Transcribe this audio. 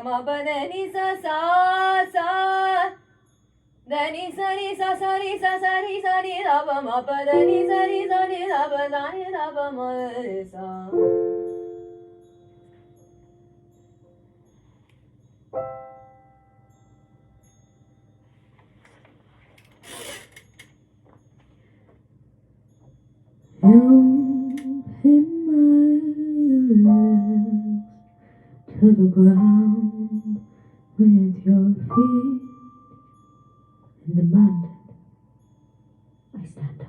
ma pa da ni sa sa sa da ni sa ni sa sa ni sa sa ni sa ni da pa ma pa da ni sa ni sa ni da pa da ni da pa ma re sa. You pin my legs to the ground with your feet and demanded I stand up.